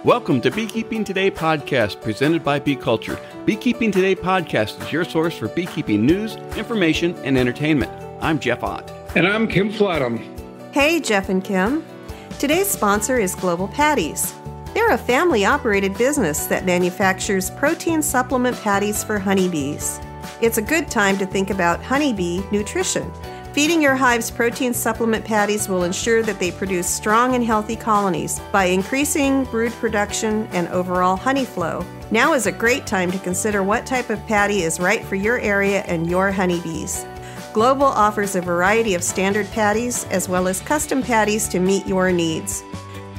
Welcome to Beekeeping Today podcast, presented by Bee Culture. Beekeeping Today podcast is your source for beekeeping news, information, and entertainment. I'm Jeff Ott. And I'm Kim Flatham. Hey, Jeff and Kim. Today's sponsor is Global Patties. They're a family-operated business that manufactures protein supplement patties for honeybees. It's a good time to think about honeybee nutrition. Feeding your hive's protein supplement patties will ensure that they produce strong and healthy colonies by increasing brood production and overall honey flow. Now is a great time to consider what type of patty is right for your area and your honeybees. Global offers a variety of standard patties as well as custom patties to meet your needs.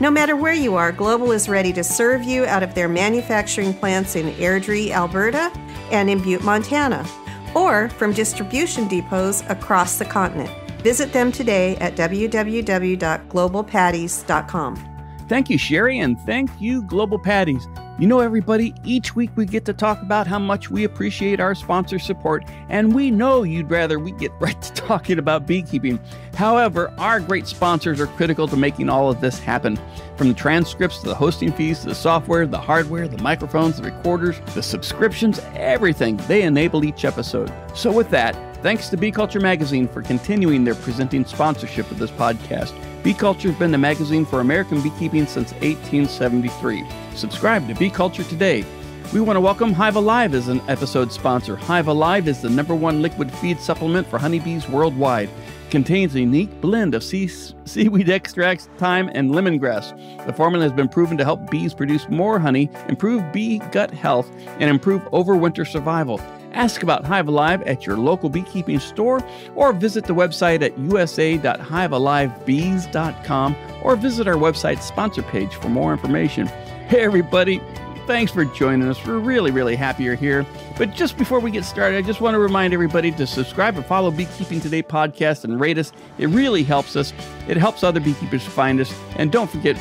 No matter where you are, Global is ready to serve you out of their manufacturing plants in Airdrie, Alberta, and in Butte, Montana, or from distribution depots across the continent. Visit them today at www.globalpatties.com. Thank you, Sherry, and thank you, Global Patties. You know, everybody, each week we get to talk about how much we appreciate our sponsor support, and we know you'd rather we get right to talking about beekeeping. However, our great sponsors are critical to making all of this happen. From the transcripts to the hosting fees to the software, the hardware, the microphones, the recorders, the subscriptions, everything, they enable each episode. So with that, thanks to Bee Culture Magazine for continuing their presenting sponsorship of this podcast. Bee Culture has been the magazine for American beekeeping since 1873. Subscribe to Bee Culture today. We want to welcome Hive Alive as an episode sponsor. Hive Alive is the #1 liquid feed supplement for honeybees worldwide. It contains a unique blend of seaweed extracts, thyme, and lemongrass. The formula has been proven to help bees produce more honey, improve bee gut health, and improve overwinter survival. Ask about Hive Alive at your local beekeeping store, or visit the website at usa.hivealivebees.com, or visit our website sponsor page for more information. Hey everybody, thanks for joining us. We're really happy you're here. But just before we get started, I just want to remind everybody to subscribe and follow Beekeeping Today podcast and rate us. It really helps us. It helps other beekeepers find us. And don't forget,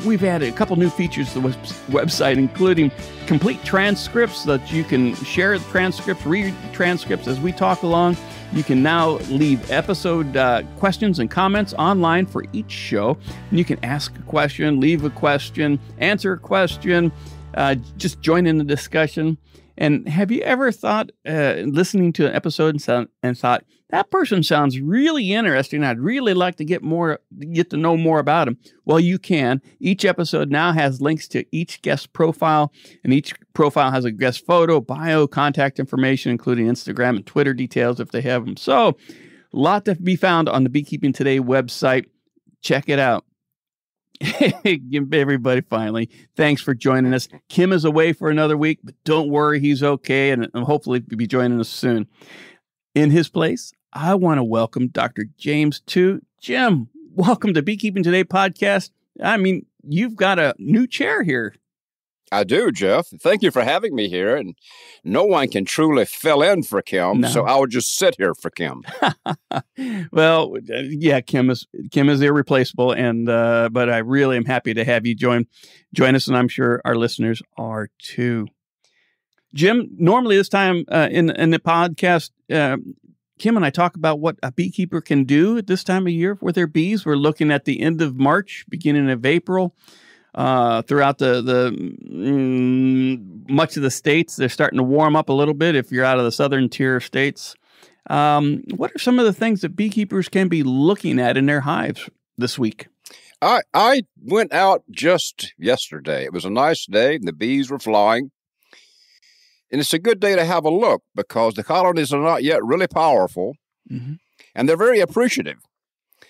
we've added a couple new features to the website, including complete transcripts so that you can share the transcripts, read transcripts as we talk along. You can now leave episode questions and comments online for each show. And you can ask a question, leave a question, answer a question, just join in the discussion. And have you ever thought, listening to an episode and thought, that person sounds really interesting. I'd really like to get to know more about them. Well, you can. Each episode now has links to each guest profile, and each profile has a guest photo, bio, contact information, including Instagram and Twitter details if they have them. So, a lot to be found on the Beekeeping Today website. Check it out. Everybody, finally, thanks for joining us. Kim is away for another week, but don't worry, he's okay, and hopefully he'll be joining us soon. In his place, I want to welcome Dr. James Tu. Jim, welcome to Beekeeping Today podcast. I mean, you've got a new chair here. I do, Jeff. Thank you for having me here. And no one can truly fill in for Kim, so I will just sit here for Kim. Well, yeah, Kim is irreplaceable, and but I really am happy to have you join us, and I'm sure our listeners are too. Jim, normally this time in the podcast, Kim and I talk about what a beekeeper can do at this time of year with their bees. We're looking at the end of March, beginning of April. Throughout the much of the states, they're starting to warm up a little bit if you're out of the southern tier states. What are some of the things that beekeepers can be looking at in their hives this week? I went out just yesterday. It was a nice day, and the bees were flying. And it's a good day to have a look because the colonies are not yet really powerful, and they're very appreciative.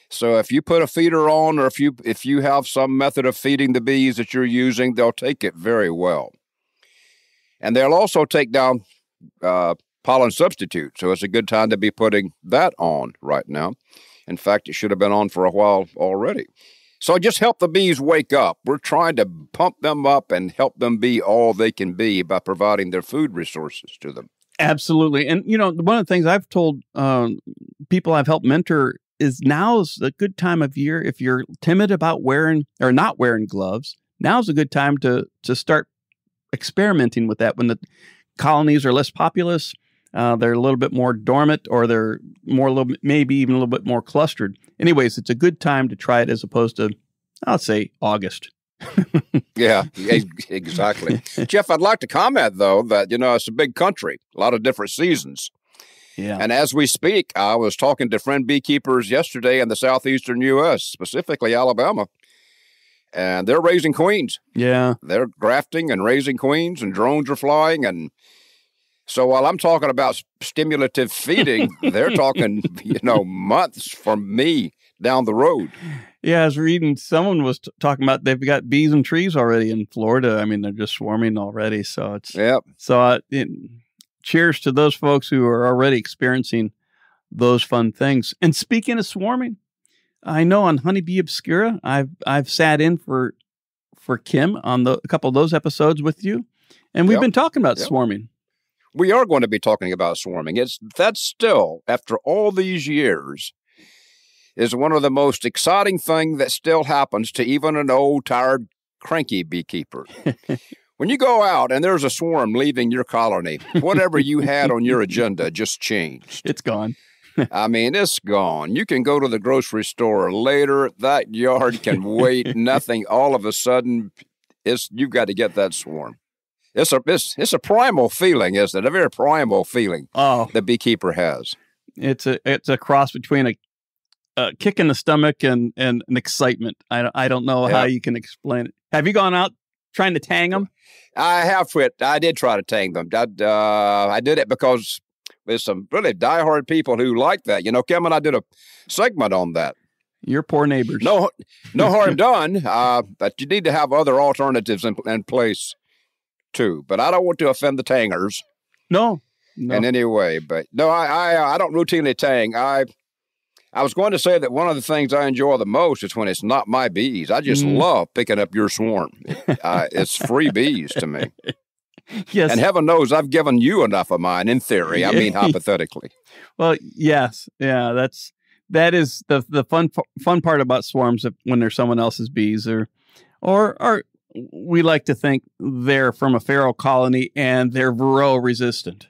So if you put a feeder on, or if you have some method of feeding the bees that you're using, they'll take it very well. And they'll also take down pollen substitute. So it's a good time to be putting that on right now. In fact, it should have been on for a while already. So just help the bees wake up. We're trying to pump them up and help them be all they can be by providing their food resources to them. Absolutely. And, you know, one of the things I've told people I've helped mentor is now's a good time of year. If you're timid about wearing or not wearing gloves, now's a good time to start experimenting with that. When the colonies are less populous, they're a little bit more dormant, or they're maybe even a little bit more clustered. Anyways, it's a good time to try it as opposed to, I'll say, August. Yeah, exactly. Geoff, I'd like to comment, though, that, it's a big country, a lot of different seasons. Yeah. And as we speak, I was talking to friend beekeepers yesterday in the southeastern U.S., specifically Alabama, and they're raising queens. Yeah. They're grafting and raising queens, and drones are flying. And so while I'm talking about stimulative feeding, they're talking, months from me down the road. Yeah, I was reading, someone was talking about they've got bees and trees already in Florida. I mean, they're just swarming already. So it's, cheers to those folks who are already experiencing those fun things. And speaking of swarming, I know on Honeybee Obscura, I've sat in for Kim on a couple of those episodes with you, and we've been talking about swarming. We are going to be talking about swarming. That's still, after all these years, is one of the most exciting things that still happens to even an old, tired, cranky beekeeper. When you go out and there's a swarm leaving your colony, whatever you had on your agenda just changed. It's gone. I mean, it's gone. You can go to the grocery store later. That yard can wait. Nothing. All of a sudden, you've got to get that swarm. It's a primal feeling, isn't it? A very primal feeling the beekeeper has. It's a cross between a kick in the stomach and an excitement. I don't know how you can explain it. Have you gone out trying to tang them? I have quit. I did try to tang them. I did it because there's some really diehard people who like that. Kim and I did a segment on that. Your poor neighbors. No harm done, but you need to have other alternatives in place, too. But I don't want to offend the tangers. No. In any way. But no, I don't routinely tang. I was going to say that one of the things I enjoy the most is when it's not my bees. I just love picking up your swarm. It's free bees to me. Yes. And heaven knows I've given you enough of mine, in theory. I mean, hypothetically. Well, yes. Yeah, that is the fun part about swarms when they're someone else's bees, or we like to think they're from a feral colony and they're Varroa resistant.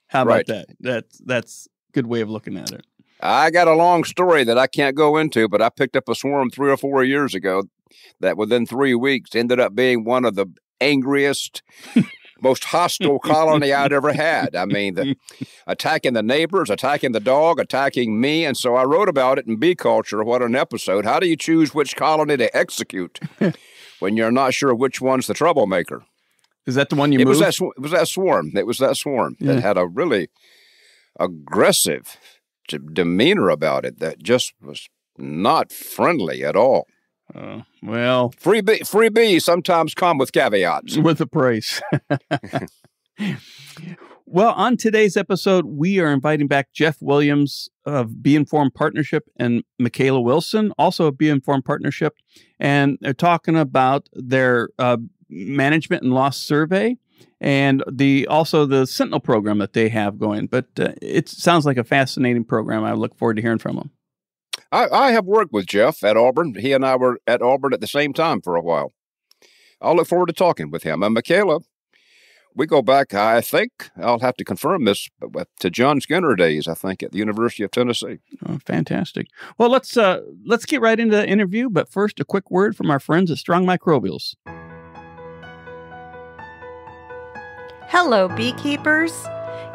How about that? That's a good way of looking at it. I got a long story that I can't go into, but I picked up a swarm 3 or 4 years ago that within 3 weeks ended up being one of the angriest, most hostile colony I'd ever had. I mean, attacking the neighbors, attacking the dog, attacking me. And so I wrote about it in Bee Culture. What an episode. How do you choose which colony to execute when you're not sure which one's the troublemaker? Is that the one you moved? It was that swarm. It was that swarm that had a really aggressive demeanor about it that just was not friendly at all. Well, free bees sometimes come with caveats. With a price. Well, on today's episode, we are inviting back Geoff Williams of Bee Informed Partnership and Michaela Wilson, also of Bee Informed Partnership, and they're talking about their management and loss survey, and also the Sentinel program that they have going. But it sounds like a fascinating program. I look forward to hearing from them. I have worked with Geoff at Auburn. He and I were at Auburn at the same time for a while. I'll look forward to talking with him. And Michaela, we go back, I think, I'll have to confirm this, to John Skinner days, I think, at the University of Tennessee. Oh, fantastic. Well, let's get right into the interview. But first, a quick word from our friends at Strong Microbials. Hello, beekeepers.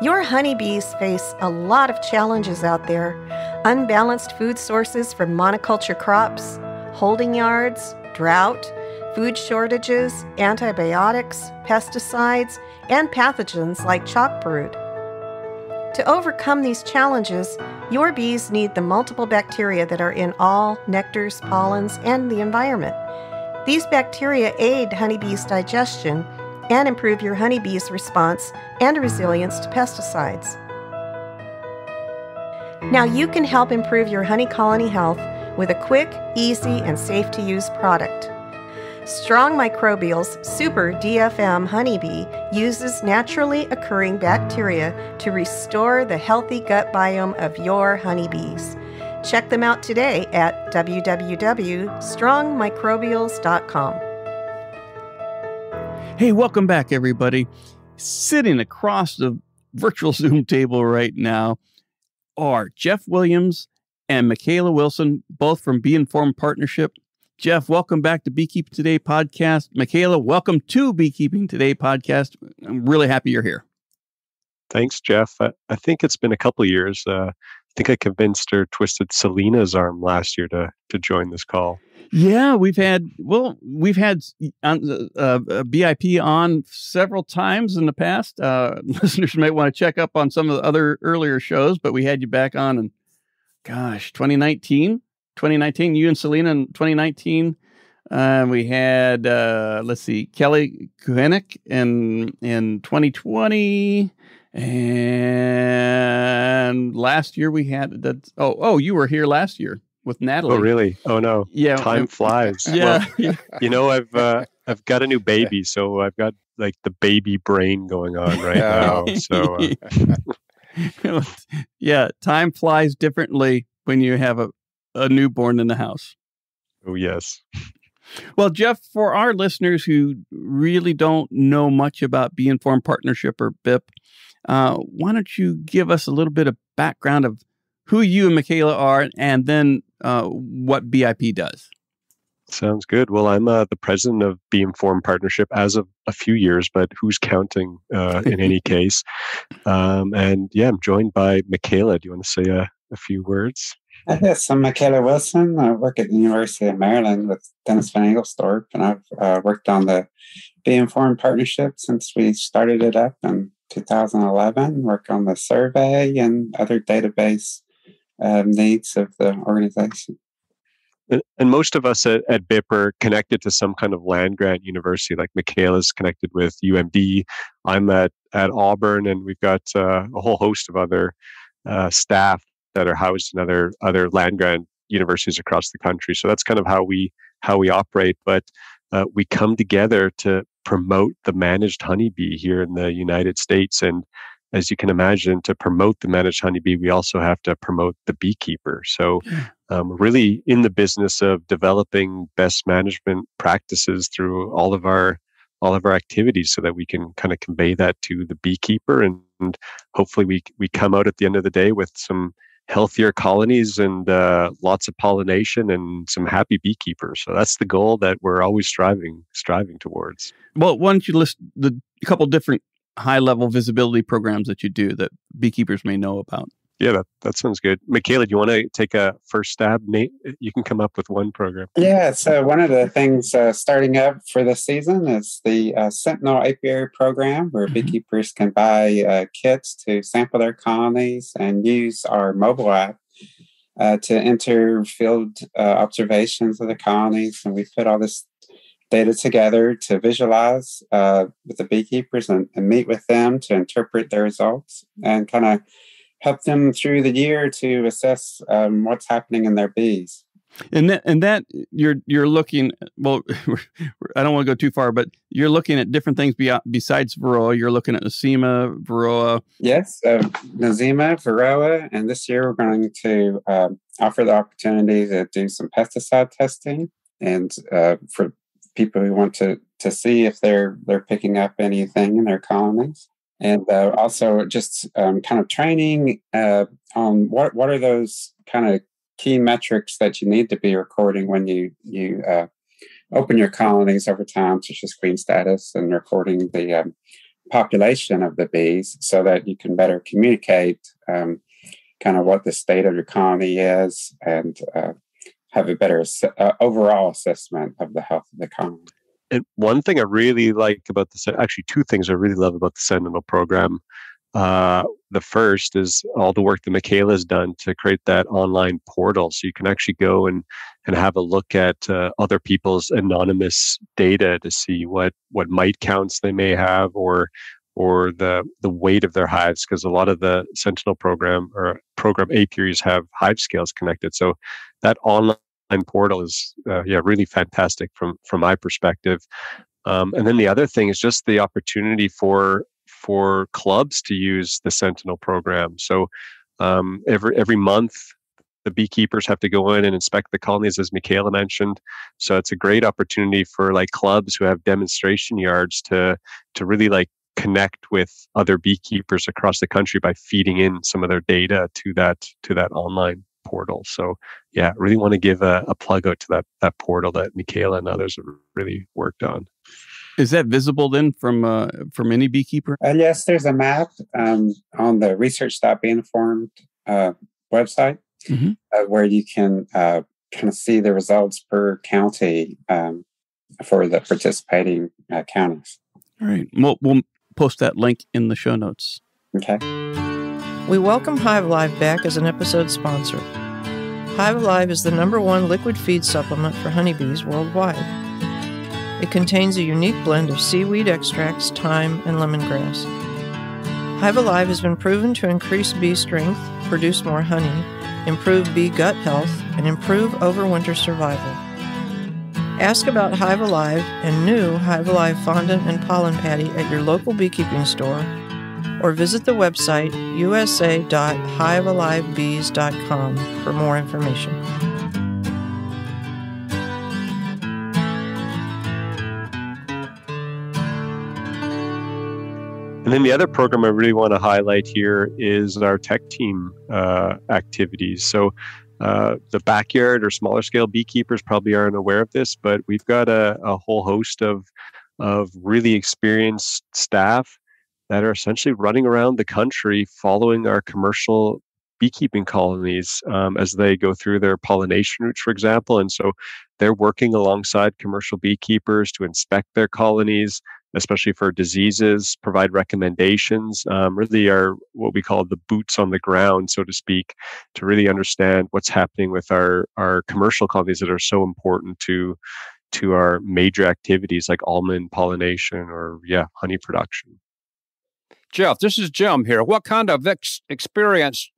Your honeybees face a lot of challenges out there. Unbalanced food sources from monoculture crops, holding yards, drought, food shortages, antibiotics, pesticides, and pathogens like chalk brood. To overcome these challenges, your bees need the multiple bacteria that are in all nectars, pollens, and the environment. These bacteria aid honeybees' digestion and improve your honeybees' response and resilience to pesticides. Now you can help improve your honey colony health with a quick, easy, and safe-to-use product. Strong Microbials Super DFM Honeybee uses naturally occurring bacteria to restore the healthy gut biome of your honeybees. Check them out today at www.strongmicrobials.com. Hey, welcome back, everybody. Sitting across the virtual Zoom table right now are Geoff Williams and Michaela Wilson, both from Bee Informed Partnership. Geoff, welcome back to Beekeeping Today podcast. Michaela, welcome to Beekeeping Today podcast. I'm really happy you're here. Thanks, Geoff. I think it's been a couple of years. I think I convinced or twisted Selena's arm last year to join this call. Yeah, we've had BIP on several times in the past. Listeners might want to check up on some of the other earlier shows, but we had you back on in, 2019, you and Selena in 2019. We had, Kelly Kuhenik in 2020. And last year we had that. You were here last year with Natalie. Oh, really? Oh, no. Yeah. Time flies. Yeah. Well, I've got a new baby, so I've got like the baby brain going on right now. So, yeah, time flies differently when you have a newborn in the house. Oh, yes. Well, Geoff, for our listeners who really don't know much about Bee Informed Partnership or BIP, why don't you give us a little bit of background of who you and Michaela are and then what BIP does? Sounds good. Well, I'm the president of Bee Informed Partnership as of a few years, but who's counting in any case? I'm joined by Michaela. Do you want to say a few words? Yes, I'm Michaela Wilson. I work at the University of Maryland with Dennis Van Engelsstorp, and I've worked on the Bee Informed Partnership since we started it up in 2011, work on the survey and other database needs of the organization. And most of us at BIP are connected to some kind of land-grant university, like Michaela's connected with UMD. I'm at Auburn, and we've got a whole host of other staff that are housed in other land-grant universities across the country. So that's kind of how we operate. But we come together to promote the managed honeybee here in the United States. And as you can imagine, to promote the managed honeybee, we also have to promote the beekeeper. So really in the business of developing best management practices through all of our activities so that we can kind of convey that to the beekeeper. And hopefully we come out at the end of the day with some healthier colonies and lots of pollination and some happy beekeepers. So that's the goal that we're always striving towards. Well, why don't you list a couple different high-level visibility programs that you do that beekeepers may know about? Yeah, that sounds good. Michaela, do you want to take a first stab? Nate, you can come up with one program. Yeah, so one of the things starting up for this season is the Sentinel Apiary program, where beekeepers can buy kits to sample their colonies and use our mobile app to enter field observations of the colonies. And we put all this data together to visualize with the beekeepers and meet with them to interpret their results and kind of help them through the year to assess what's happening in their bees. And that you're looking, well, I don't want to go too far, but you're looking at different things besides Varroa. You're looking at Nosema, Varroa. Yes, Nosema, Varroa, and this year we're going to offer the opportunity to do some pesticide testing, and for people who want to see if they're picking up anything in their colonies. And also just kind of training on what are those kind of key metrics that you need to be recording when you open your colonies over time, such as queen status, and recording the population of the bees so that you can better communicate kind of what the state of your colony is and have a better overall assessment of the health of the colony. And one thing I really like about actually two things I really love about the Sentinel program. The first is all the work that Michaela has done to create that online portal. So you can actually go and have a look at other people's anonymous data to see what mite counts they may have or the weight of their hives, because a lot of the Sentinel program apiaries have hive scales connected. So that online portal is really fantastic from my perspective. And then the other thing is just the opportunity for clubs to use the Sentinel program. So every month the beekeepers have to go in and inspect the colonies, as Michaela mentioned. So it's a great opportunity for like clubs who have demonstration yards to really like connect with other beekeepers across the country by feeding in some of their data to that online portal. So yeah, really want to give a plug out to that portal that Michaela and others have really worked on. Is that visible then from any beekeeper? Yes, there's a map on the research.beinformed website where you can kind of see the results per county for the participating counties. All right. We'll post that link in the show notes. Okay. We welcome Hive Alive back as an episode sponsor. Hive Alive is the #1 liquid feed supplement for honeybees worldwide. It contains a unique blend of seaweed extracts, thyme, and lemongrass. Hive Alive has been proven to increase bee strength, produce more honey, improve bee gut health, and improve overwinter survival. Ask about Hive Alive and new Hive Alive fondant and pollen patty at your local beekeeping store, or visit the website usa.hivealivebees.com for more information. And then the other program I really want to highlight here is our tech team activities. So the backyard or smaller scale beekeepers probably aren't aware of this, but we've got a whole host of really experienced staff that are essentially running around the country following our commercial beekeeping colonies as they go through their pollination routes, for example. And so they're working alongside commercial beekeepers to inspect their colonies, especially for diseases, provide recommendations, really are what we call the boots on the ground, so to speak, to really understand what's happening with our commercial colonies that are so important to our major activities like almond pollination or honey production. Geoff, this is Jim here. What kind of experience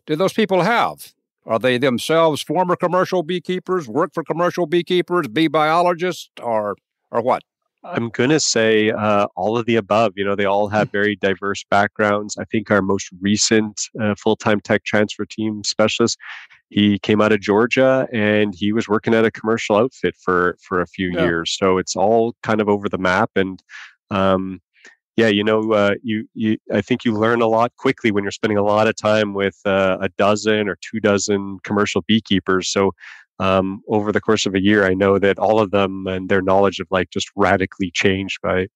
do those people have? Are they themselves former commercial beekeepers, work for commercial beekeepers, bee biologists, or what? I'm going to say all of the above. They all have very diverse backgrounds. I think our most recent full-time tech transfer team specialist, he came out of Georgia and he was working at a commercial outfit for a few years. So it's all kind of over the map. And I think you learn a lot quickly when you're spending a lot of time with a dozen or 24 commercial beekeepers. So over the course of a year, I know that all of them and their knowledge of just radically changed by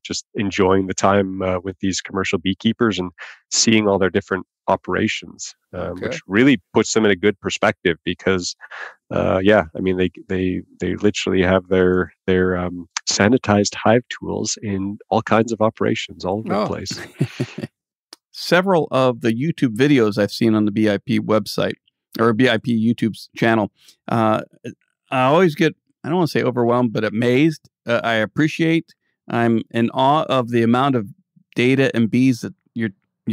just enjoying the time with these commercial beekeepers and seeing all their different operations, which really puts them in a good perspective because, they literally have their sanitized hive tools in all kinds of operations all over the place. Several of the YouTube videos I've seen on the BIP website or BIP YouTube's channel, I always get, I don't want to say overwhelmed, but amazed. I appreciate, I'm in awe of the amount of data and bees that your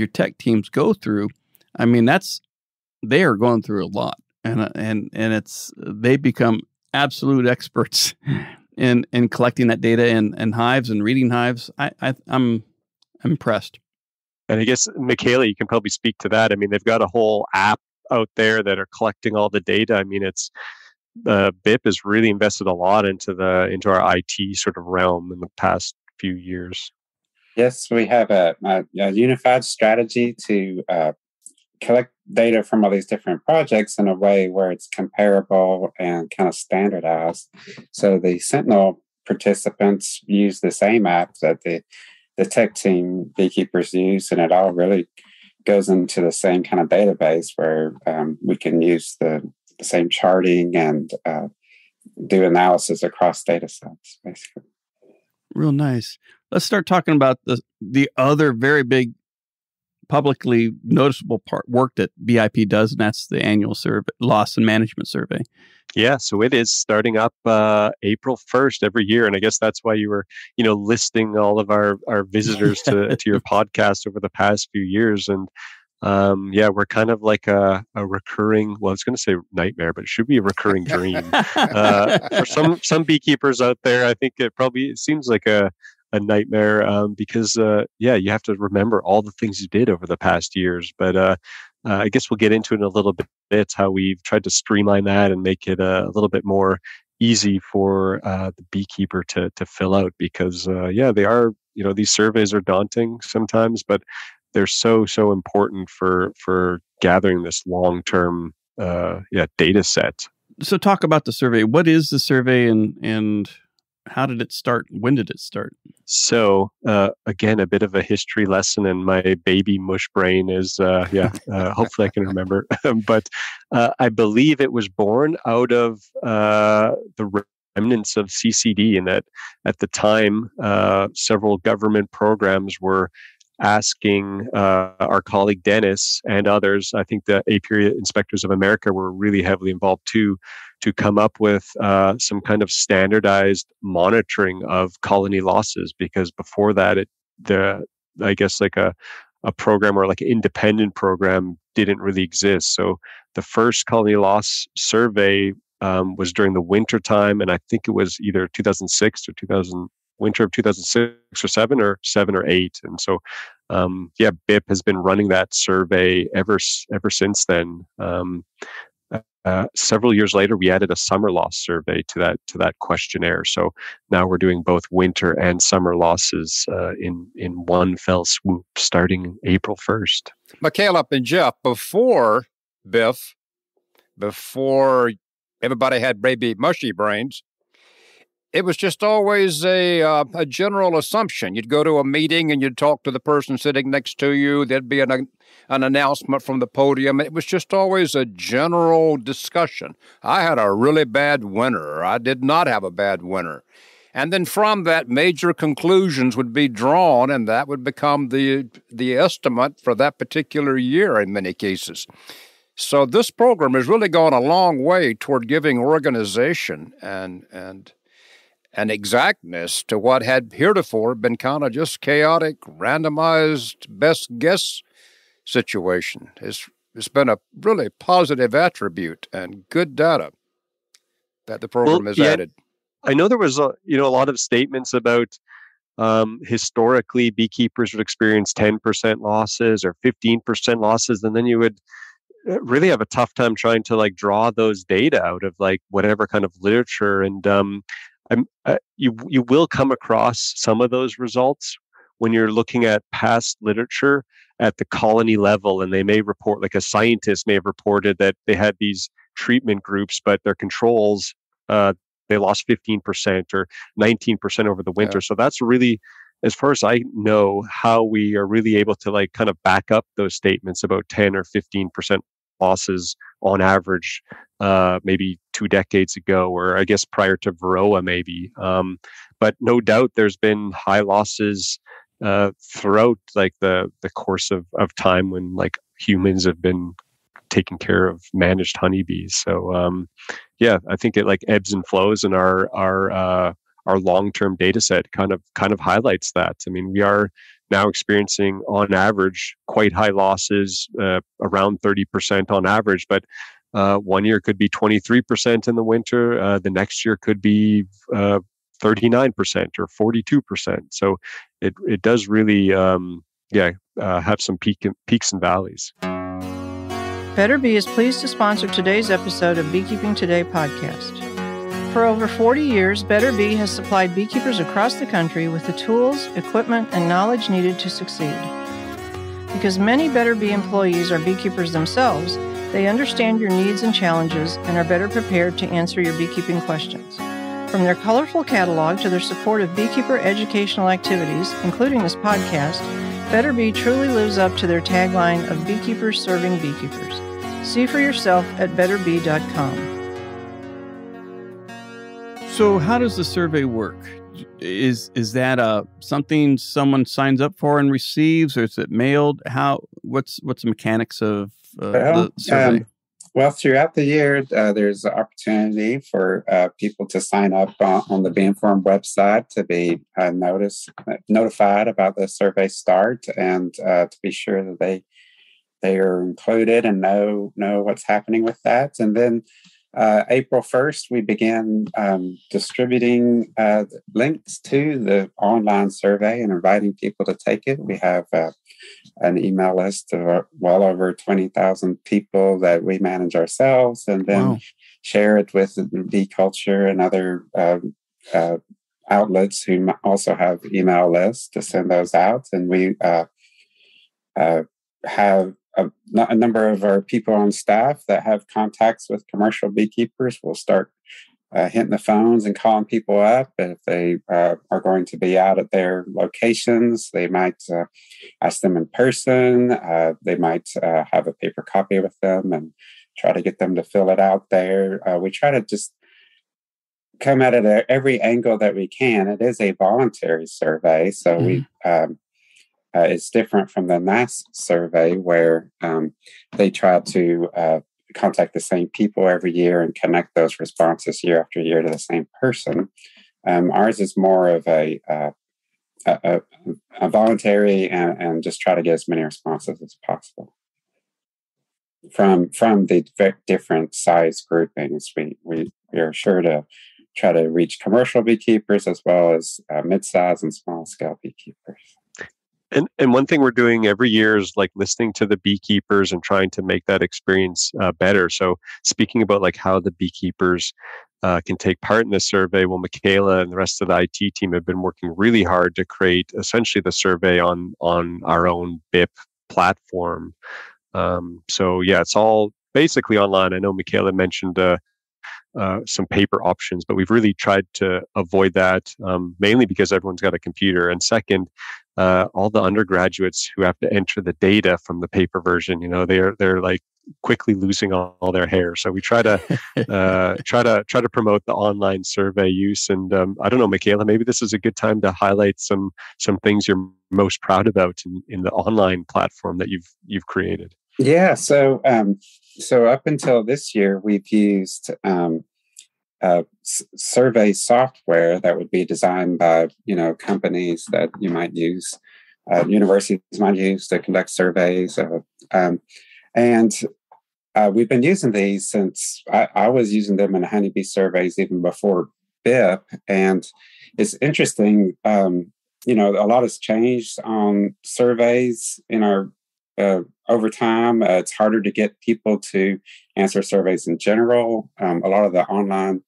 tech teams go through. I mean, they are going through a lot, and they become absolute experts in collecting that data in hives and reading hives. I'm impressed. And I guess, Michaela, you can probably speak to that. I mean, they've got a whole app out there that are collecting all the data. I mean, it's BIP has really invested a lot into our IT sort of realm in the past few years. Yes, we have a unified strategy to collect data from all these different projects in a way where it's comparable and kind of standardized. So the Sentinel participants use the same app that the tech team beekeepers use, and it all really goes into the same kind of database where we can use the same charting and do analysis across data sets, basically. Real nice. Let's start talking about the other very big publicly noticeable work that BIP does, and that's the annual survey, loss and management survey. Yeah, so it is starting up April 1st every year, and I guess that's why you were, listing all of our visitors to your podcast over the past few years. And we're kind of like a recurring, well, I was going to say nightmare, but it should be a recurring dream. For some beekeepers out there, I think it seems like a nightmare because you have to remember all the things you did over the past years. But I guess we'll get into it in a little bit how we've tried to streamline that and make it a little bit more easy for the beekeeper to fill out because they are, these surveys are daunting sometimes, but they're so important for gathering this long-term data set. So talk about the survey. What is the survey and how did it start? When did it start? So again, a bit of a history lesson, and my baby mush brain is, hopefully I can remember. But I believe it was born out of the remnants of CCD, and that at the time, several government programs were asking our colleague Dennis and others, I think the Apiary Inspectors of America were really heavily involved too, to come up with some kind of standardized monitoring of colony losses. Because before that, I guess like a program or like an independent program didn't really exist. So the first colony loss survey was during the winter time, and I think it was either 2006 or winter of 2006 or 7 or 8. And so, BIP has been running that survey ever since then. Several years later, we added a summer loss survey to that questionnaire. So now we're doing both winter and summer losses in one fell swoop, starting April 1st. Michaela and Geoff, before BIF, before everybody had baby mushy brains, it was just always a general assumption. You'd go to a meeting and you'd talk to the person sitting next to you. There'd be an announcement from the podium. It was just always a general discussion. I had a really bad winter. I did not have a bad winter. And then from that, major conclusions would be drawn, and that would become the estimate for that particular year in many cases. So this program has really gone a long way toward giving organization and exactness to what had heretofore been kind of just chaotic, randomized, best guess situation. It's been a really positive attribute and good data that the program has added. I know there was a lot of statements about historically beekeepers would experience 10% losses or 15% losses, and then you would really have a tough time trying to like draw those data out of like whatever kind of literature. And you will come across some of those results when you're looking at past literature at the colony level, and they may report, like a scientist may have reported that they had these treatment groups, but their controls, they lost 15% or 19% over the winter. Yeah. So that's really, as far as I know, how we are really able to like kind of back up those statements about 10 or 15% losses on average, maybe 2 decades ago, or I guess prior to Varroa maybe. But no doubt there's been high losses throughout like the course of time when like humans have been taking care of managed honeybees. So I think it like ebbs and flows, and our long-term data set kind of highlights that. I mean, we are now experiencing on average quite high losses, around 30% on average, but 1 year could be 23% in the winter. The next year could be 39% or 42%. So it does really have some peaks and valleys. Better Bee is pleased to sponsor today's episode of Beekeeping Today podcast. For over 40 years, Better Bee has supplied beekeepers across the country with the tools, equipment, and knowledge needed to succeed. Because many Better Bee employees are beekeepers themselves, they understand your needs and challenges and are better prepared to answer your beekeeping questions. From their colorful catalog to their support of beekeeper educational activities, including this podcast, Better Bee truly lives up to their tagline of beekeepers serving beekeepers. See for yourself at betterbee.com. So how does the survey work? Is that something someone signs up for and receives, or is it mailed? What's the mechanics of the survey? Throughout the year, there's an opportunity for people to sign up on the Be Informed website to be notified about the survey start, and to be sure that they are included and know what's happening with that. And then April 1st, we began distributing links to the online survey and inviting people to take it. We have an email list of well over 20,000 people that we manage ourselves, and then share it with Bee Culture and other outlets who also have email lists to send those out. And we have a number of our people on staff that have contacts with commercial beekeepers will start hitting the phones and calling people up. If they are going to be out at their locations, they might ask them in person. They might have a paper copy with them and try to get them to fill it out there. We try to just come at it at every angle that we can. It is a voluntary survey, so we it's different from the NAS survey where they try to contact the same people every year and connect those responses year after year to the same person. Ours is more of a voluntary and just try to get as many responses as possible from the different size groupings. We are sure to try to reach commercial beekeepers as well as mid-size and small-scale beekeepers. And one thing we're doing every year is like listening to the beekeepers and trying to make that experience better. So speaking about like how the beekeepers can take part in this survey, well, Michaela and the rest of the IT team have been working really hard to create essentially the survey on our own BIP platform. So yeah, it's all basically online. I know Michaela mentioned some paper options, but we've really tried to avoid that, mainly because everyone's got a computer. And second, all the undergraduates who have to enter the data from the paper version, they're like quickly losing all their hair. So we try to try to promote the online survey use. And I don't know, Michaela, maybe this is a good time to highlight some things you're most proud about in the online platform that you've created. Yeah. So up until this year, we've used survey software that would be designed by companies that you might use, universities might use to conduct surveys, and we've been using these since I was using them in honeybee surveys even before BIP, and it's interesting. A lot has changed on surveys in our over time. It's harder to get people to answer surveys in general. A lot of the online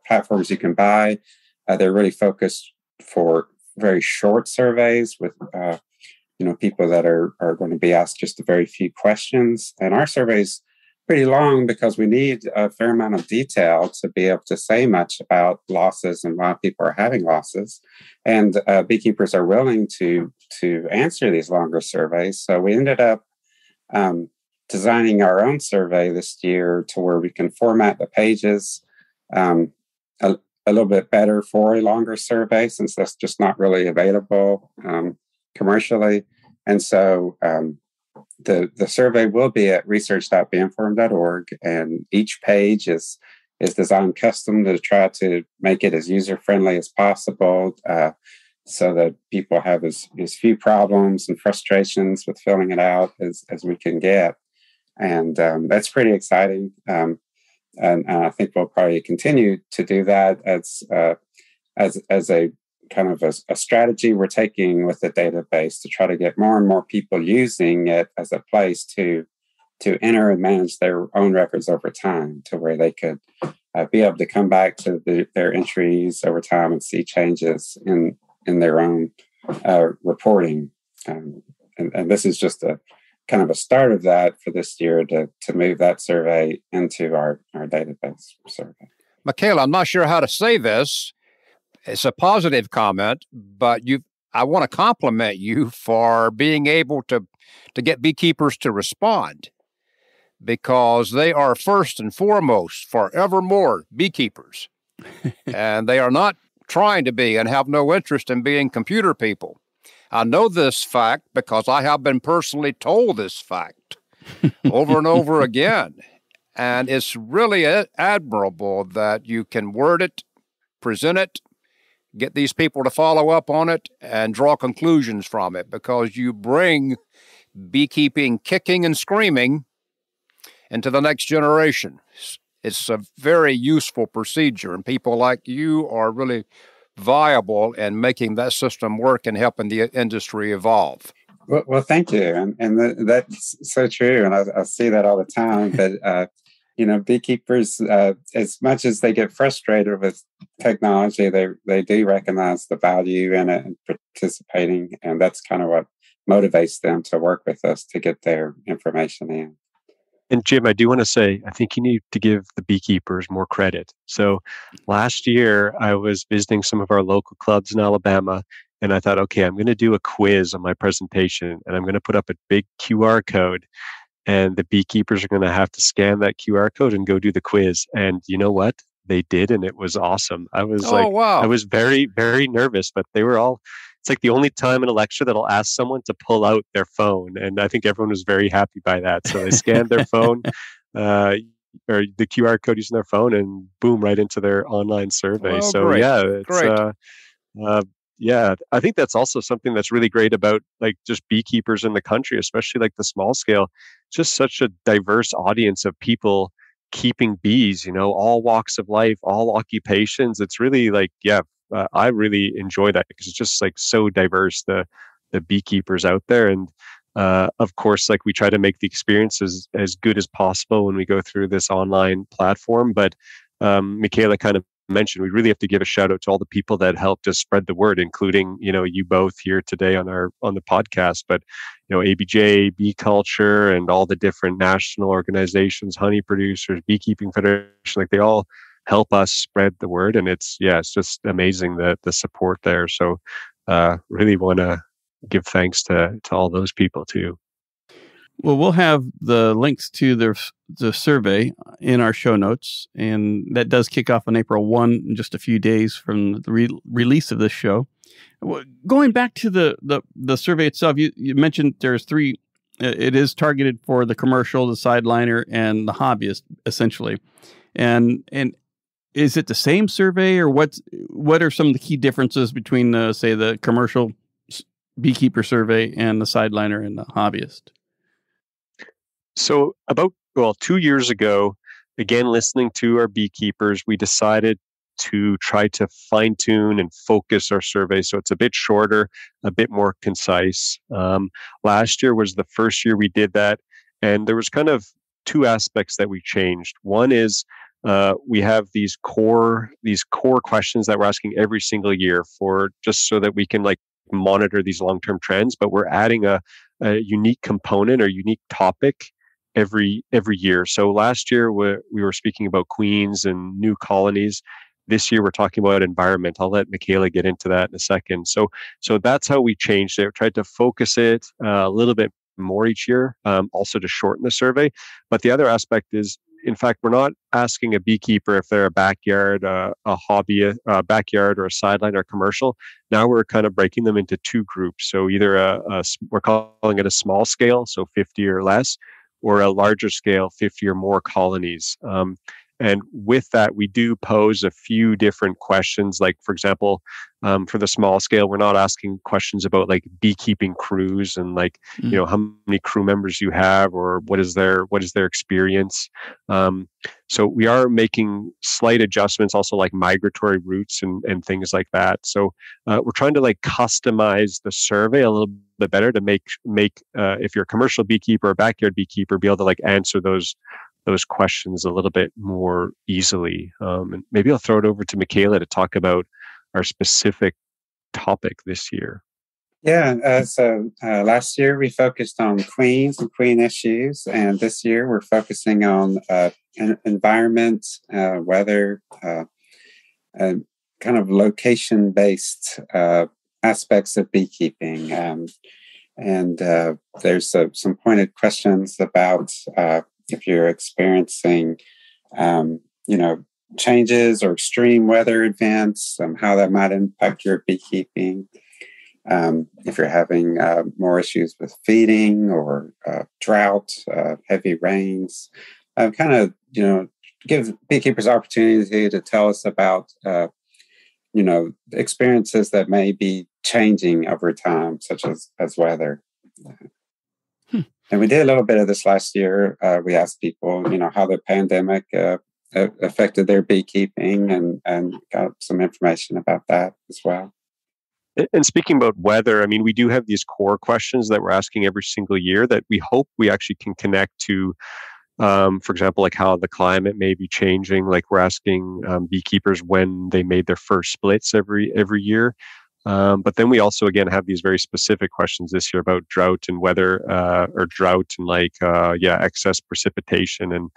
platforms you can buy, they're really focused for very short surveys with people that are going to be asked just a very few questions. And our survey's pretty long because we need a fair amount of detail to be able to say much about losses and why people are having losses. And beekeepers are willing to answer these longer surveys. So we ended up designing our own survey this year to where we can format the pages a little bit better for a longer survey, since that's just not really available commercially. And so the survey will be at research.beinformed.org, and each page is designed custom to try to make it as user-friendly as possible, so that people have as few problems and frustrations with filling it out as we can get. And that's pretty exciting. And I think we'll probably continue to do that as a kind of a strategy we're taking with the database to try to get more and more people using it as a place to enter and manage their own records over time, to where they could be able to come back to their entries over time and see changes in their own reporting. And this is just a kind of a start of that for this year to move that survey into our database survey. Michaela, I'm not sure how to say this. It's a positive comment, but I want to compliment you for being able to get beekeepers to respond, because they are first and foremost forevermore beekeepers. And they are not trying to be and have no interest in being computer people. I know this fact because I have been personally told this fact over and over again. And it's really admirable that you can word it, present it, get these people to follow up on it, and draw conclusions from it, because you bring beekeeping kicking and screaming into the next generation. It's a very useful procedure, and people like you are really viable in making that system work and helping the industry evolve. Well, thank you. And that's so true. And I see that all the time. But, beekeepers, as much as they get frustrated with technology, they do recognize the value in it and participating. And that's kind of what motivates them to work with us to get their information in. And Jim, I do want to say, I think you need to give the beekeepers more credit. So last year, I was visiting some of our local clubs in Alabama, and I thought, okay, I'm going to do a quiz on my presentation, and I'm going to put up a big QR code, and the beekeepers are going to have to scan that QR code and go do the quiz. And you know what? They did, and it was awesome. I was wow. I was very, very nervous, but they were all, it's like the only time in a lecture that I'll ask someone to pull out their phone. And I think everyone was very happy by that. So they scanned their phone or the QR code using their phone and boom, right into their online survey. Well, so great. yeah, it's, Great. yeah, I think that's also something that's really great about like just beekeepers in the country, especially like the small scale, just such a diverse audience of people keeping bees, all walks of life, all occupations. It's really like, I really enjoy that because it's just like so diverse, the beekeepers out there. And of course, like we try to make the experience as good as possible when we go through this online platform. But Michaela kind of mentioned, we really have to give a shout out to all the people that helped us spread the word, including, you both here today on the podcast, but, ABJ, Bee Culture, and all the different national organizations, honey producers, Beekeeping Federation, like they all help us spread the word. And it's just amazing the support there. So really want to give thanks to all those people too. Well, we'll have the links to the survey in our show notes, and that does kick off on April 1, in just a few days from the release of this show. Going back to the survey itself, you mentioned there's 3. It is targeted for the commercial, the sideliner, and the hobbyist, essentially. And is it the same survey, or what are some of the key differences between, say, the commercial beekeeper survey and the sideliner and the hobbyist? So about 2 years ago, again, listening to our beekeepers, we decided to try to fine tune and focus our survey. So it's a bit shorter, a bit more concise. Last year was the first year we did that. And there was kind of 2 aspects that we changed. One is we have these core questions that we're asking every single year for just so that we can like monitor these long-term trends, but we're adding a unique component or unique topic every year. So last year we were speaking about queens and new colonies. This year we're talking about environment. I'll let Michaela get into that in a second. So that's how we changed it. We tried to focus it a little bit more each year, also to shorten the survey. But the other aspect is, in fact, we're not asking a beekeeper if they're a backyard, a hobby, a backyard, or a sideline or commercial. Now we're kind of breaking them into 2 groups. So either we're calling it a small scale, so 50 or less, or a larger scale, 50 or more colonies. And with that, we do pose a few different questions. Like, for example, for the small scale, we're not asking questions about like beekeeping crews and like, how many crew members you have or what is their experience. So we are making slight adjustments, also like migratory routes and things like that. So we're trying to like customize the survey a little bit better to make if you're a commercial beekeeper or backyard beekeeper, be able to like answer those questions a little bit more easily. And maybe I'll throw it over to Michaela to talk about our specific topic this year. Yeah, so last year we focused on queens and queen issues, and this year we're focusing on environment, weather, and kind of location-based aspects of beekeeping. And there's some pointed questions about if you're experiencing, changes or extreme weather events, how that might impact your beekeeping. If you're having more issues with feeding or drought, heavy rains, give beekeepers opportunity to tell us about, experiences that may be changing over time, such as weather. And we did a little bit of this last year. We asked people, how the pandemic affected their beekeeping and got some information about that as well. And speaking about weather, I mean, we do have these core questions that we're asking every single year that we hope we actually can connect to, for example, like how the climate may be changing. Like we're asking beekeepers when they made their first splits every year. But then we also, again, have these very specific questions this year about drought and weather, or drought and excess precipitation. And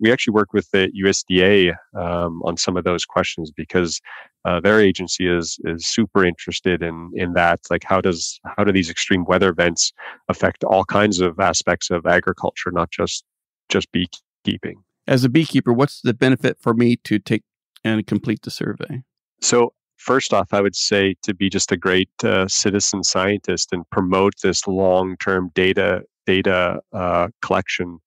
we actually work with the USDA on some of those questions because their agency is super interested in that. Like, how do these extreme weather events affect all kinds of aspects of agriculture, not just beekeeping? As a beekeeper, what's the benefit for me to take and complete the survey? So first off, I would say to be just a great citizen scientist and promote this long-term data collection,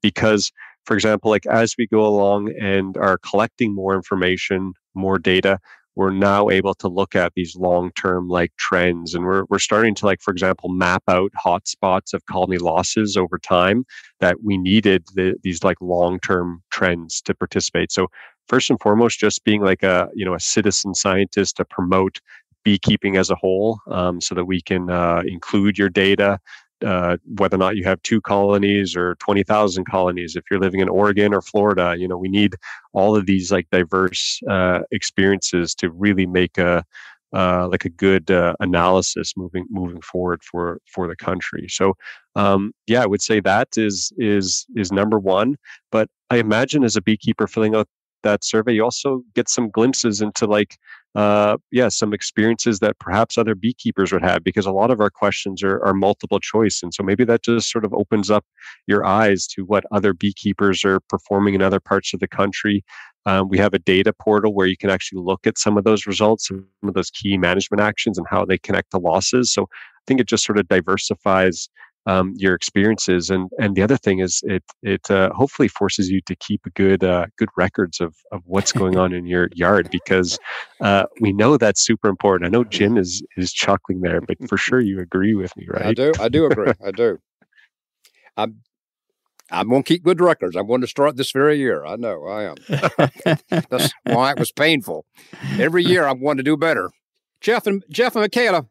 because, for example, like as we go along and are collecting more information, more data, we're now able to look at these long-term like trends, and we're starting to, like, for example, map out hotspots of colony losses over time that we needed these like long-term trends to participate. So first and foremost, just being like a citizen scientist to promote beekeeping as a whole, so that we can include your data, whether or not you have 2 colonies or 20,000 colonies. If you're living in Oregon or Florida, we need all of these like diverse experiences to really make a good analysis moving forward for the country. So I would say that is number one. But I imagine as a beekeeper filling out that survey, you also get some glimpses into some experiences that perhaps other beekeepers would have, because a lot of our questions are multiple choice. And so maybe that just sort of opens up your eyes to what other beekeepers are performing in other parts of the country. We have a data portal where you can actually look at some of those results, some of those key management actions and how they connect to losses. So I think it just sort of diversifies your experiences, and the other thing is it hopefully forces you to keep good records of what's going on in your yard, because we know that's super important. I know Jim is chuckling there, but for sure you agree with me, right? I do agree. I do. I'm going to keep good records. I'm going to start this very year. I know I am. That's why it was painful. Every year I'm going to do better. Geoff and Michaela,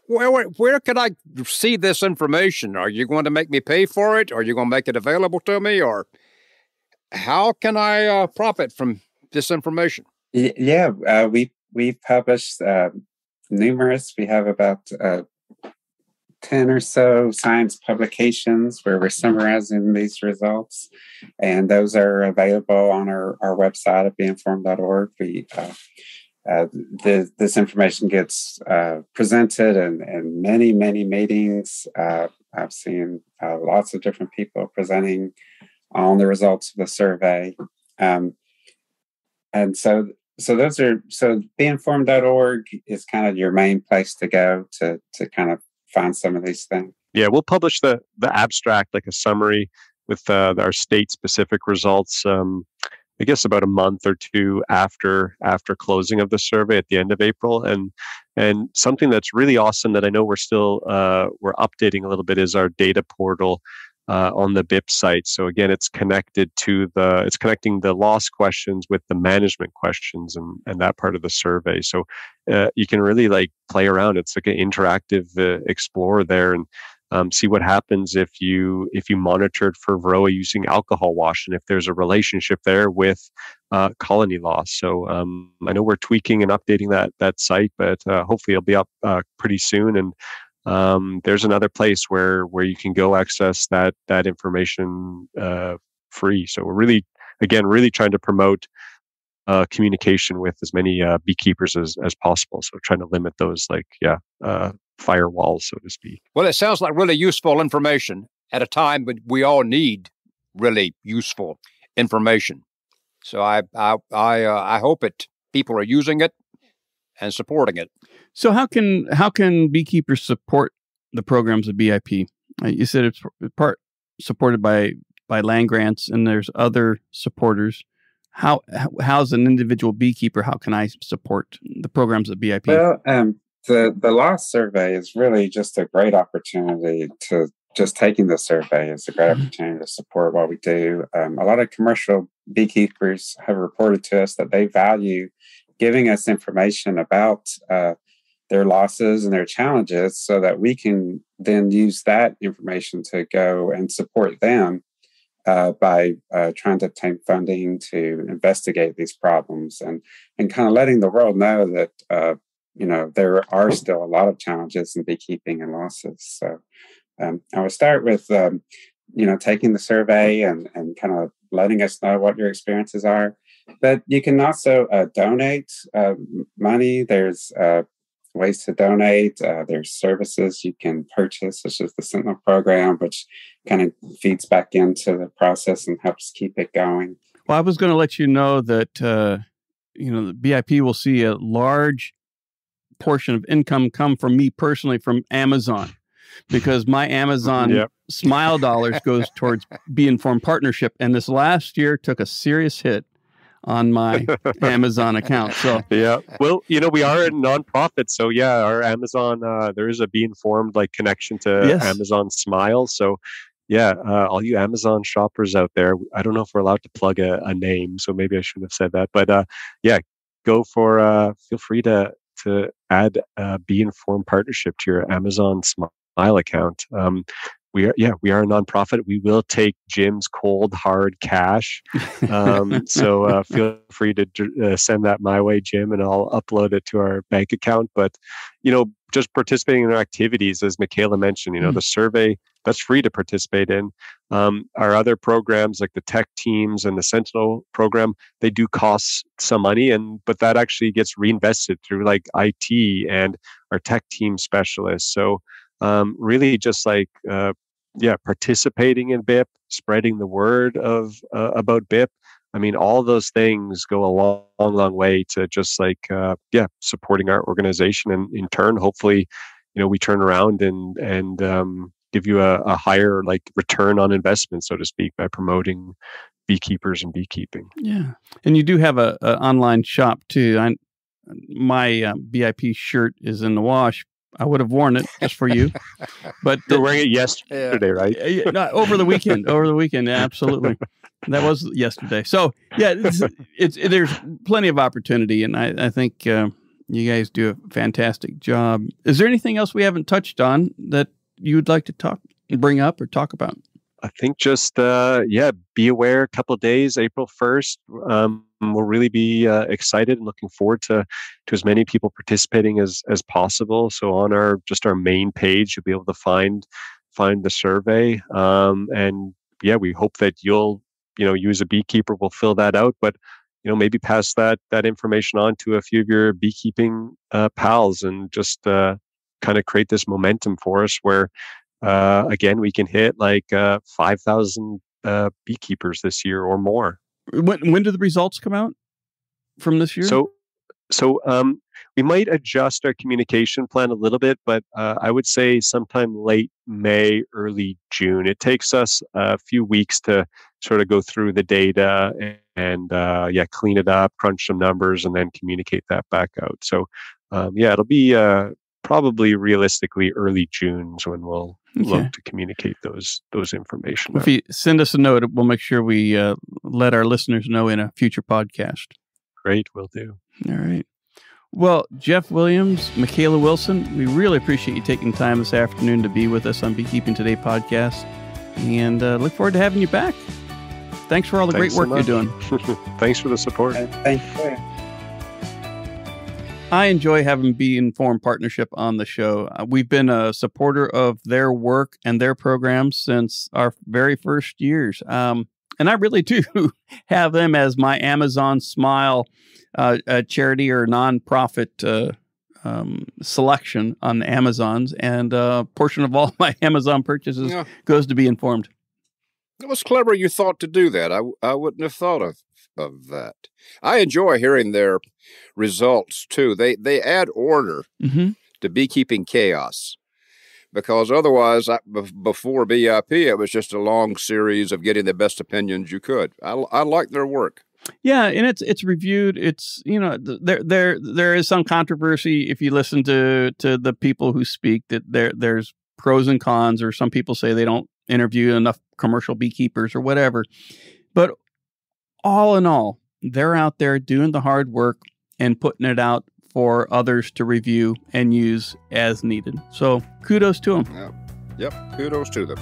where can I see this information? Are you going to make me pay for it? Are you going to make it available to me? Or how can I profit from this information? Yeah, we've published numerous. We have about 10 or so science publications where we're summarizing these results, and those are available on our website at beinformed.org. This information gets presented in many meetings. I've seen lots of different people presenting on the results of the survey, and so beinformed.org is kind of your main place to go to kind of find some of these things. Yeah, we'll publish the abstract, like a summary with our state specific results. I guess about a month or two after closing of the survey at the end of April, and something that's really awesome that I know we're still we're updating a little bit is our data portal on the BIP site. So again, it's connecting the loss questions with the management questions and that part of the survey. So you can really like play around. It's like an interactive explorer there, and see what happens if you monitored for varroa using alcohol wash, and if there's a relationship there with colony loss. So I know we're tweaking and updating that site, but hopefully it'll be up pretty soon. And there's another place where you can go access that information free. So we're really trying to promote communication with as many beekeepers as possible. So trying to limit those firewalls, so to speak. Well, it sounds like really useful information at a time when we all need really useful information. So I hope people are using it and supporting it. So how can beekeepers support the programs of BIP? You said it's part supported by land grants, and there's other supporters. How's an individual beekeeper? How can I support the programs of BIP? Well, the loss survey is really just a great opportunity to just taking the survey is a great opportunity to support what we do. A lot of commercial beekeepers have reported to us that they value giving us information about their losses and their challenges, so that we can then use that information to go and support them by trying to obtain funding to investigate these problems, and kind of letting the world know that there are still a lot of challenges in beekeeping and losses. So I would start with, taking the survey and kind of letting us know what your experiences are. But you can also donate money. There's ways to donate. There's services you can purchase, such as the Sentinel program, which kind of feeds back into the process and helps keep it going. Well, I was going to let you know that, the BIP will see a large portion of income come from me personally from Amazon, because my Amazon Smile dollars goes towards Be Informed Partnership. And this last year took a serious hit on my Amazon account. So well, we are a nonprofit, so our Amazon, there is a Be Informed connection to Amazon Smile. So all you Amazon shoppers out there, I don't know if we're allowed to plug a name, so maybe I shouldn't have said that, but go for feel free to add Be Informed Partnership to your Amazon Smile account. We are a nonprofit. We will take Jim's cold hard cash. So feel free to send that my way, Jim, and I'll upload it to our bank account. But just participating in our activities, as Michaela mentioned, the survey, that's free to participate in. Our other programs like the tech teams and the Sentinel program, they do cost some money, but that actually gets reinvested through IT and our tech team specialists. So really just participating in BIP, spreading the word about BIP. I mean, all those things go a long way to just supporting our organization, and in turn, hopefully, we turn around and give you a higher return on investment, so to speak, by promoting beekeepers and beekeeping. Yeah, and you do have a online shop too. My BIP shirt is in the wash. I would have worn it just for you, but you're wearing it yesterday, right? No, over the weekend. Absolutely. That was yesterday. So there's plenty of opportunity, and I think you guys do a fantastic job. Is there anything else we haven't touched on that you'd like to bring up or talk about? I think just be aware. A couple of days, April 1st. We'll really be excited and looking forward to as many people participating as possible. So on our main page, you'll be able to find the survey. We hope that you'll you as a beekeeper will fill that out, but maybe pass that information on to a few of your beekeeping pals, and just kind of create this momentum for us where again we can hit 5,000 beekeepers this year or more. When do the results come out from this year? So we might adjust our communication plan a little bit, but I would say sometime late May, early June. It takes us a few weeks to sort of go through the data and clean it up, crunch some numbers, and then communicate that back out. So it'll be probably realistically early June is when we'll look to communicate those information. If you send us a note, we'll make sure we let our listeners know in a future podcast. Great, will do. All right. Well, Geoff Williams, Michaela Wilson, we really appreciate you taking time this afternoon to be with us on Beekeeping Today podcast, and look forward to having you back. Thanks for all the great work you're doing. Thanks for the support. Thank you. I enjoy having Be Informed Partnership on the show. We've been a supporter of their work and their programs since our very first years. And I really do have them as my Amazon Smile charity or nonprofit selection on Amazon's. And a portion of all my Amazon purchases goes to Be Informed. It was clever you thought to do that. I wouldn't have thought of that. I enjoy hearing their results too. They add order to beekeeping chaos, because otherwise, before BIP, it was just a long series of getting the best opinions you could. I like their work. Yeah, and it's reviewed. It's there is some controversy if you listen to the people who speak, that there's pros and cons, or some people say they don't interview enough commercial beekeepers or whatever. But all in all, they're out there doing the hard work and putting it out for others to review and use as needed. So kudos to them. Yep, kudos to them.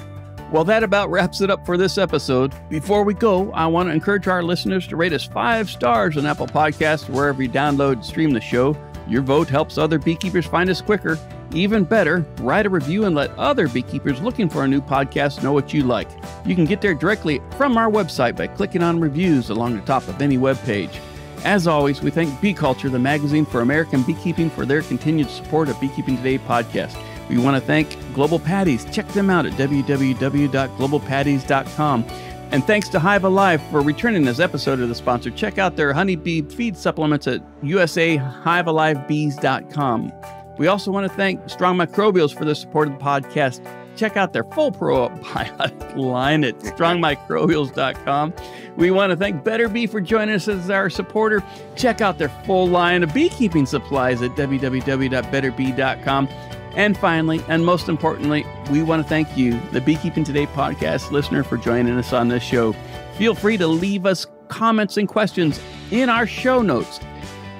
Well, that about wraps it up for this episode. Before we go, I want to encourage our listeners to rate us 5 stars on Apple Podcasts, wherever you download and stream the show. Your vote helps other beekeepers find us quicker. Even better, write a review and let other beekeepers looking for a new podcast know what you like. You can get there directly from our website by clicking on reviews along the top of any web page. As always, we thank Bee Culture, the magazine for American beekeeping, for their continued support of Beekeeping Today podcast. We want to thank Global Patties. Check them out at www.globalpatties.com. And thanks to Hive Alive for returning this episode of the sponsor. Check out their honeybee feed supplements at usahivealivebees.com. We also want to thank Strong Microbials for the support of the podcast. Check out their full probiotic line at strongmicrobials.com. We want to thank Better Bee for joining us as our supporter. Check out their full line of beekeeping supplies at www.betterbee.com. And finally, and most importantly, we want to thank you, the Beekeeping Today podcast listener, for joining us on this show. Feel free to leave us comments and questions in our show notes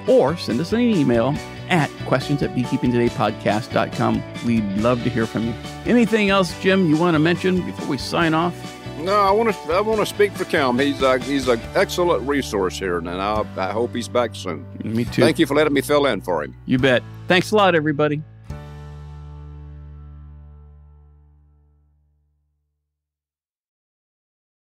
or send us an email at questions@beekeepingtodaypodcast.com. We'd love to hear from you. Anything else, Jim, you want to mention before we sign off? No, I want to speak for Kim. He's an excellent resource here, and I hope he's back soon. Me too. Thank you for letting me fill in for him. You bet. Thanks a lot, everybody.